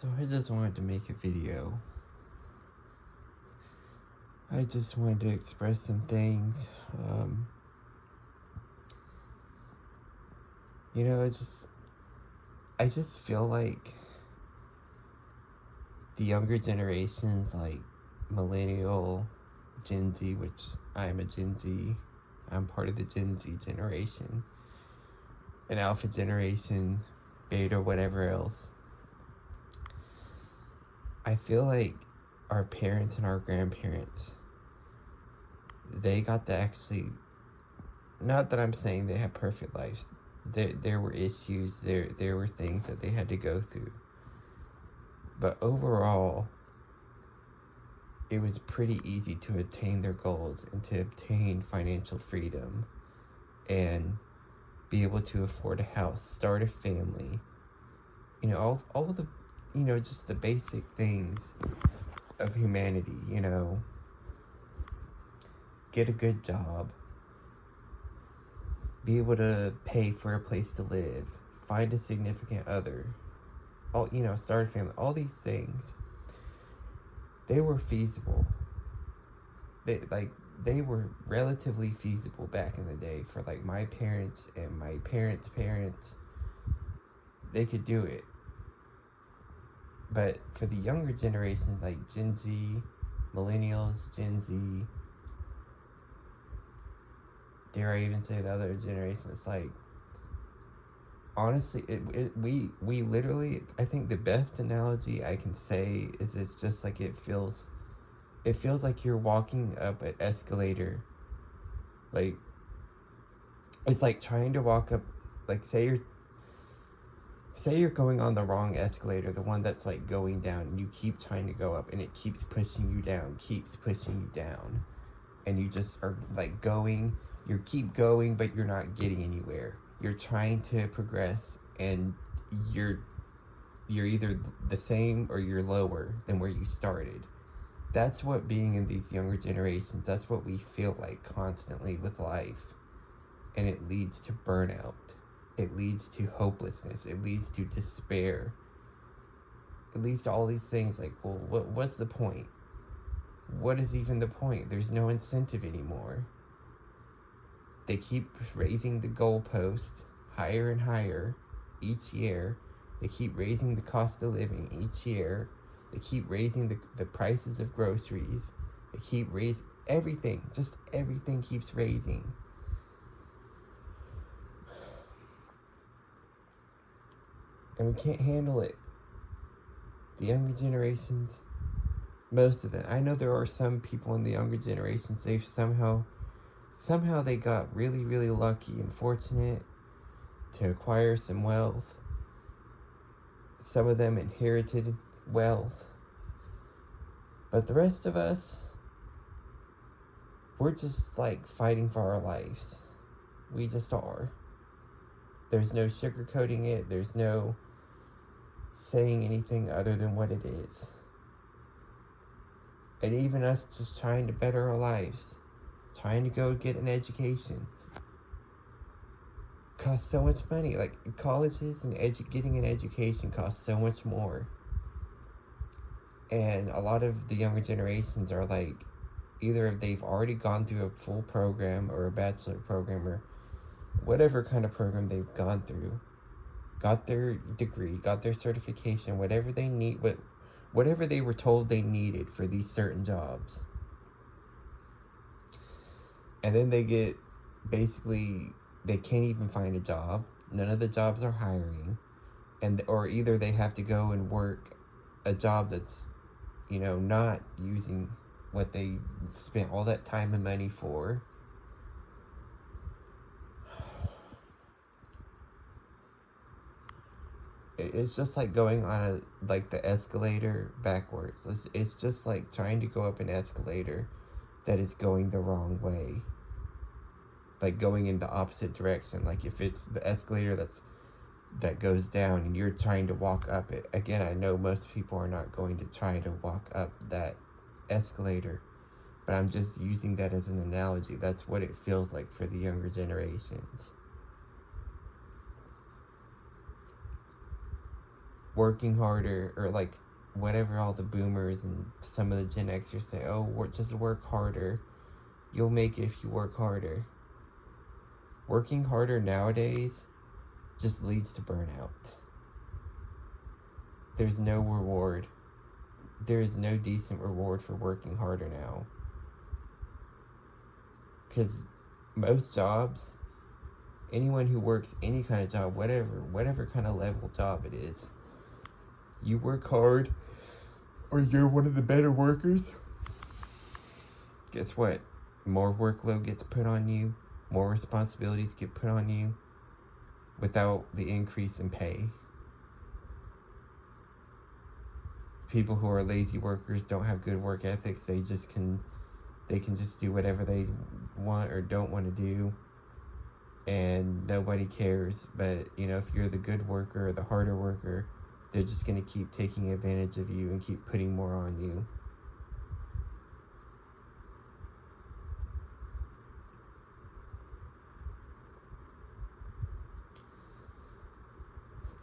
So I just wanted to make a video. I just wanted to express some things. I just feel like the younger generations, like millennial, Gen Z, which I am a Gen Z, I'm part of the Gen Z generation, an Alpha generation, Beta, whatever else. I feel like our parents and our grandparents, they got to actually, not that I'm saying they have perfect lives, there were issues, there were things that they had to go through. But overall, it was pretty easy to attain their goals and to obtain financial freedom and be able to afford a house, start a family. All the, just the basic things of humanity, get a good job, be able to pay for a place to live, find a significant other, start a family, all these things, they were feasible. They were relatively feasible back in the day for like my parents and my parents' parents. They could do it. But for the younger generations, like Gen Z, millennials, Gen Z, dare I even say the other generation, it's like, honestly, we literally, I think the best analogy I can say is it's just like it feels like you're walking up an escalator. Like, it's like trying to walk up, like say you're going on the wrong escalator, the one that's like going down, and you keep trying to go up and it keeps pushing you down, and you just are like you keep going, but you're not getting anywhere. You're trying to progress, and you're either the same or you're lower than where you started. That's what being in these younger generations, that's what we feel like constantly with life. And it leads to burnout. It leads to hopelessness. It leads to despair. It leads to all these things like, well, what's the point? What is even the point? There's no incentive anymore. They keep raising the goalpost higher and higher each year. They keep raising the cost of living each year. They keep raising the prices of groceries. They keep raising everything. Just everything keeps raising. And we can't handle it. The younger generations, most of them. I know there are some people in the younger generations, they've somehow they got really, really lucky and fortunate to acquire some wealth. Some of them inherited wealth. But the rest of us, we're just like fighting for our lives. We just are. There's no sugarcoating it. There's no saying anything other than what it is. And even us just trying to better our lives, trying to go get an education, costs so much money. Like colleges and getting an education costs so much more. And a lot of the younger generations are like, either they've already gone through a full program or a bachelor program or whatever kind of program they've gone through, got their degree, got their certification, whatever they need, whatever they were told they needed for these certain jobs. And then they can't even find a job. None of the jobs are hiring. Or either they have to go and work a job that's, not using what they spent all that time and money for. It's just like going on the escalator backwards. It's just like trying to go up an escalator that is going the wrong way. Like going in the opposite direction. Like if it's the escalator that goes down and you're trying to walk up it. Again, I know most people are not going to try to walk up that escalator, but I'm just using that as an analogy. That's what it feels like for the younger generations. working harder, or like whatever all the boomers and some of the Gen Xers say, oh, just work harder. You'll make it if you work harder. Working harder nowadays just leads to burnout. There's no reward. There is no decent reward for working harder now. Because most jobs, anyone who works any kind of job, whatever kind of level job it is, you work hard or you're one of the better workers, guess what? More workload gets put on you, more responsibilities get put on you without the increase in pay. People who are lazy workers don't have good work ethics. They can just do whatever they want or don't want to do, and nobody cares. But if you're the good worker or the harder worker, they're just going to keep taking advantage of you and keep putting more on you.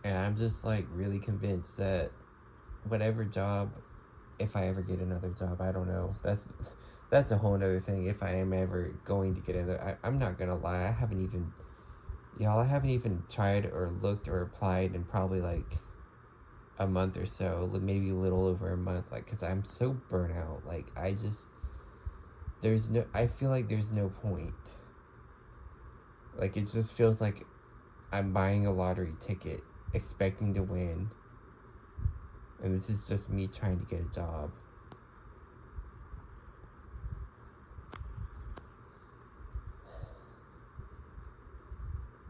And I'm just like really convinced that whatever job, if I ever get another job, I don't know. That's a whole other thing. If I am ever going to get another, I'm not gonna lie. I haven't even tried or looked or applied in probably like a month or so, maybe a little over a month. Like, cause I'm so burnt out. Like, I feel like there's no point. Like, it just feels like I'm buying a lottery ticket, expecting to win. And this is just me trying to get a job.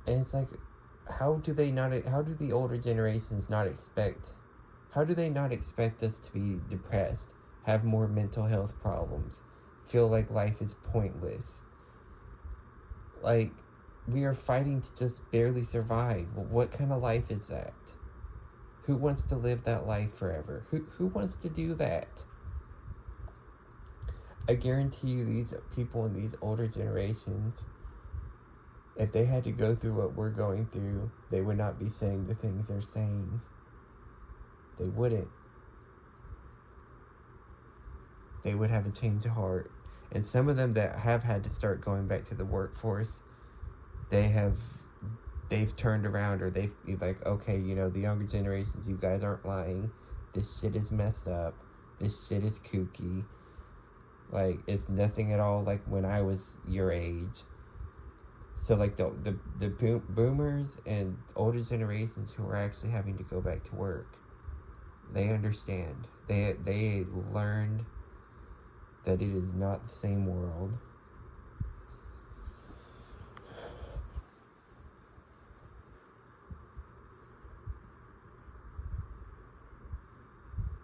And it's like, how do the older generations not expect, how do they not expect us to be depressed, have more mental health problems, feel like life is pointless? Like, we are fighting to just barely survive. Well, what kind of life is that? Who wants to live that life forever? Who wants to do that? I guarantee you these people in these older generations, if they had to go through what we're going through, they would not be saying the things they're saying. They wouldn't. They would have a change of heart. And some of them that have had to start going back to the workforce, they've turned around, or they've like, okay, the younger generations, you guys aren't lying. This shit is messed up. This shit is kooky. Like, it's nothing at all like when I was your age. So like the boomers and older generations who are actually having to go back to work, they understand. They learned that it is not the same world.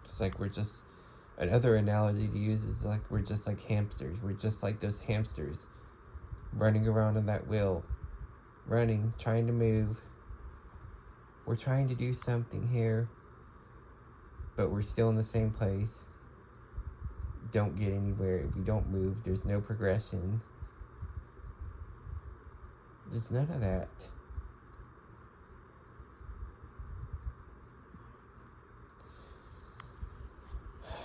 It's like another analogy to use is like we're just like hamsters. We're just like those hamsters running around on that wheel, running, trying to move. We're trying to do something here, but we're still in the same place. Don't get anywhere. We don't move. There's no progression. Just none of that.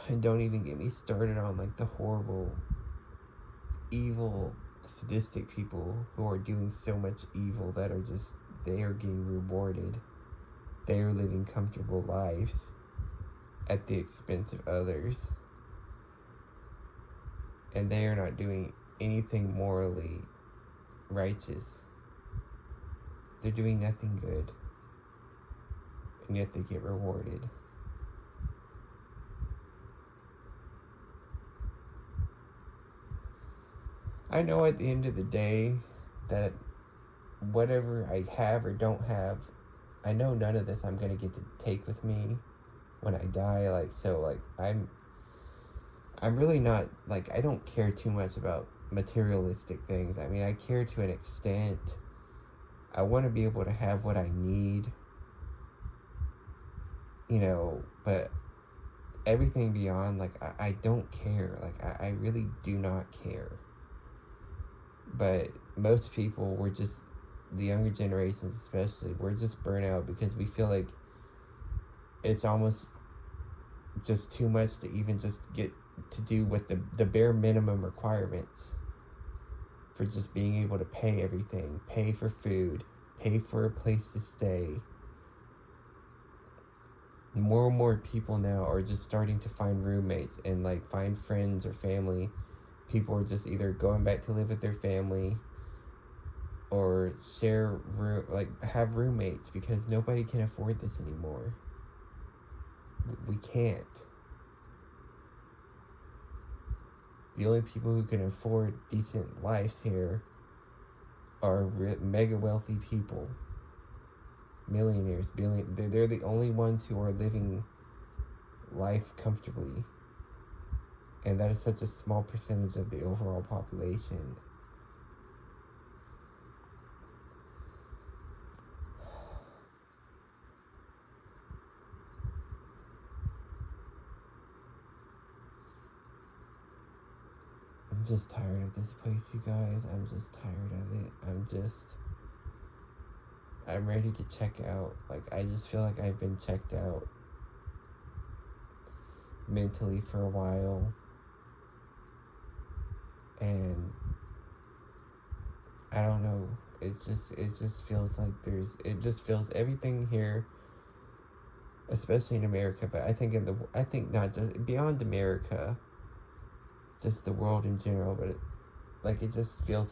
And don't even get me started on like the horrible, evil, sadistic people who are doing so much evil that they are getting rewarded. They are living comfortable lives at the expense of others. And they are not doing anything morally righteous. They're doing nothing good. And yet they get rewarded. I know at the end of the day that whatever I have or don't have, I know none of this I'm going to get to take with me when I die. I'm really not, I don't care too much about materialistic things. I mean, I care to an extent. I want to be able to have what I need, but everything beyond, I don't care. I really do not care. But most people, the younger generations especially, we're just burnt out because we feel like it's almost just too much to even just get to do what the bare minimum requirements for just being able to pay everything, pay for food, pay for a place to stay. More and more people now are just starting to find roommates and like find friends or family. People are just either going back to live with their family or share room, like have roommates, because nobody can afford this anymore. We can't. The only people who can afford decent lives here are mega wealthy people, millionaires, they're the only ones who are living life comfortably, and that is such a small percentage of the overall population. I'm just tired of this place, you guys. I'm just tired of it. I'm ready to check out. Like, I just feel like I've been checked out mentally for a while. And I don't know. It just feels like everything here, especially in America, but I think not just beyond America, just the world in general, but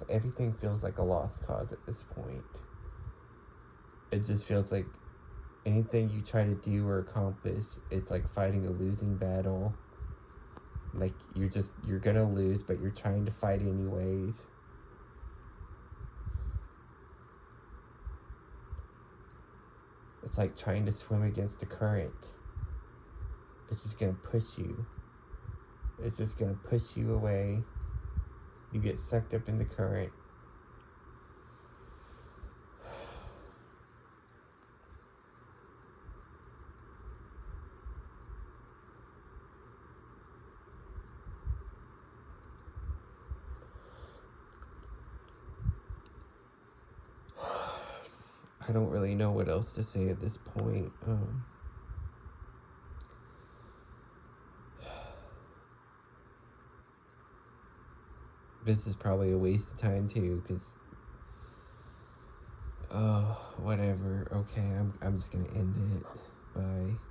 everything feels like a lost cause at this point. It just feels like anything you try to do or accomplish, it's like fighting a losing battle. Like you're gonna lose, but you're trying to fight anyways. It's like trying to swim against the current. It's just gonna push you. It's just gonna push you away. You get sucked up in the current. I don't really know what else to say at this point. This is probably a waste of time too, because whatever. Okay, I'm just gonna end it. Bye.